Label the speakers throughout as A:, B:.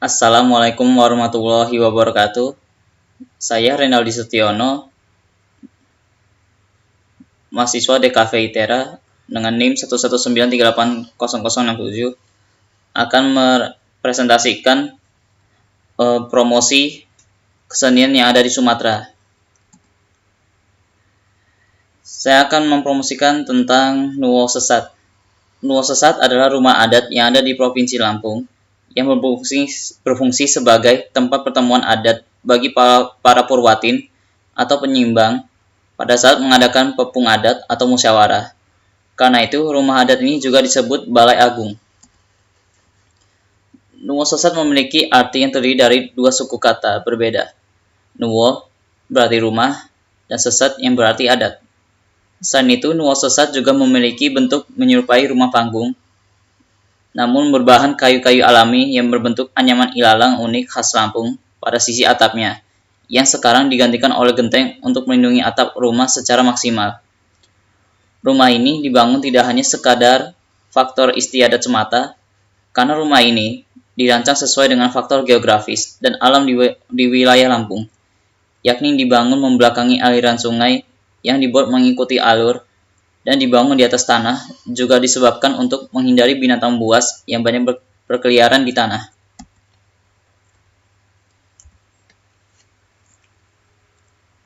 A: Assalamualaikum warahmatullahi wabarakatuh. Saya Renaldi Sutiono, mahasiswa DKV ITERA dengan NIM 119380067 akan mepresentasikan promosi kesenian yang ada di Sumatera. Saya akan mempromosikan tentang Nuwo Sesat. Nuwo Sesat adalah rumah adat yang ada di Provinsi Lampung yang berfungsi sebagai tempat pertemuan adat bagi para purwatin atau penyimbang pada saat mengadakan pepung adat atau musyawarah. Karena itu, rumah adat ini juga disebut Balai Agung. Nuwo Sesat memiliki arti yang terdiri dari dua suku kata berbeda. Nuwo berarti rumah dan Sesat yang berarti adat. Selain itu, Nuwo Sesat juga memiliki bentuk menyerupai rumah panggung, namun berbahan kayu-kayu alami yang berbentuk anyaman ilalang unik khas Lampung pada sisi atapnya, yang sekarang digantikan oleh genteng untuk melindungi atap rumah secara maksimal. Rumah ini dibangun tidak hanya sekadar faktor istiadat semata, karena rumah ini dirancang sesuai dengan faktor geografis dan alam di wilayah Lampung, yakni dibangun membelakangi aliran sungai yang dibuat mengikuti alur dan dibangun di atas tanah juga disebabkan untuk menghindari binatang buas yang banyak berkeliaran di tanah.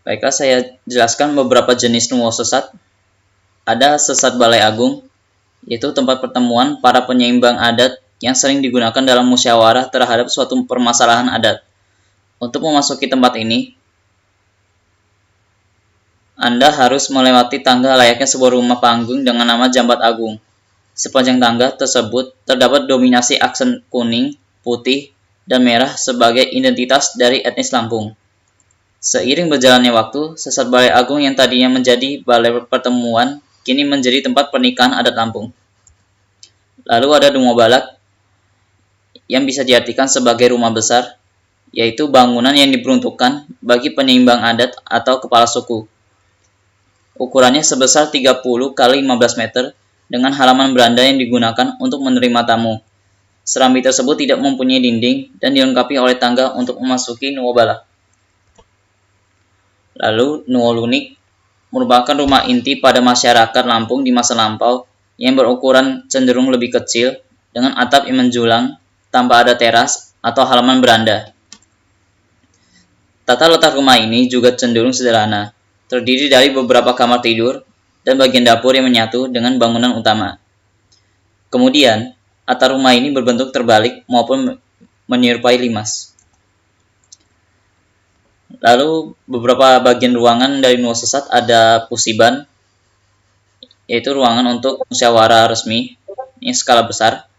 A: Baiklah, saya jelaskan beberapa jenis Nuwo Sesat. Ada Sesat Balai Agung, yaitu tempat pertemuan para penyeimbang adat yang sering digunakan dalam musyawarah terhadap suatu permasalahan adat. Untuk memasuki tempat ini, Anda harus melewati tangga layaknya sebuah rumah panggung dengan nama Jambat Agung. Sepanjang tangga tersebut terdapat dominasi aksen kuning, putih, dan merah sebagai identitas dari etnis Lampung. Seiring berjalannya waktu, Sesat Balai Agung yang tadinya menjadi balai pertemuan kini menjadi tempat pernikahan adat Lampung. Lalu ada Dumo Balak yang bisa diartikan sebagai rumah besar, yaitu bangunan yang diperuntukkan bagi penyeimbang adat atau kepala suku. Ukurannya sebesar 30 x 15 meter dengan halaman beranda yang digunakan untuk menerima tamu. Serambi tersebut tidak mempunyai dinding dan dilengkapi oleh tangga untuk memasuki Nuwo Balak. Lalu Nuwo Lunik merupakan rumah inti pada masyarakat Lampung di masa lampau yang berukuran cenderung lebih kecil dengan atap yang menjulang tanpa ada teras atau halaman beranda. Tata letak rumah ini juga cenderung sederhana, terdiri dari beberapa kamar tidur dan bagian dapur yang menyatu dengan bangunan utama. Kemudian, atap rumah ini berbentuk terbalik maupun menyerupai limas. Lalu, beberapa bagian ruangan dari Nuwo Sesat ada pusiban, yaitu ruangan untuk musyawarah resmi, ini skala besar.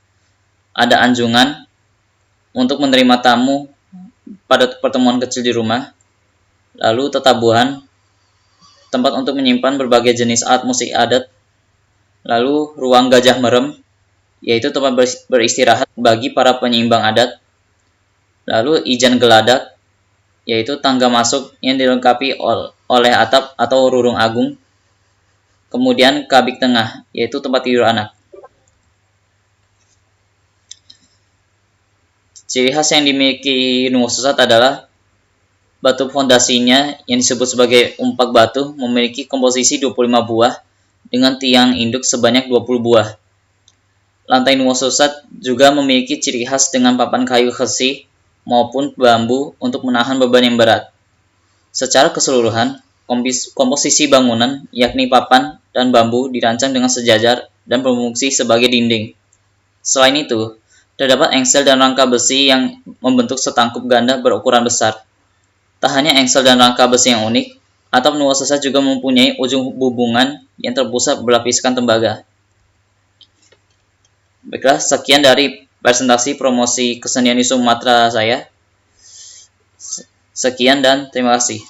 A: Ada anjungan untuk menerima tamu pada pertemuan kecil di rumah. Lalu tetabuhan, tempat untuk menyimpan berbagai jenis alat musik adat. Lalu ruang Gajah Merem, yaitu tempat beristirahat bagi para penyeimbang adat. Lalu Ijan Geladak, yaitu tangga masuk yang dilengkapi oleh atap atau rurung agung. Kemudian Kabik Tengah, yaitu tempat tidur anak. Ciri khas yang dimiliki Nuwo Sesat adalah batu fondasinya yang disebut sebagai umpak batu memiliki komposisi 25 buah dengan tiang induk sebanyak 20 buah. Lantai Nuwo Sesat juga memiliki ciri khas dengan papan kayu besi maupun bambu untuk menahan beban yang berat. Secara keseluruhan, komposisi bangunan yakni papan dan bambu dirancang dengan sejajar dan berfungsi sebagai dinding. Selain itu, terdapat engsel dan rangka besi yang membentuk setangkup ganda berukuran besar. Tak hanya engsel dan rangka besi yang unik, atap Nuwo Sesat juga mempunyai ujung hubungan yang terpusat berlapiskan tembaga. Baiklah, sekian dari presentasi promosi kesenian di Sumatera saya. Sekian dan terima kasih.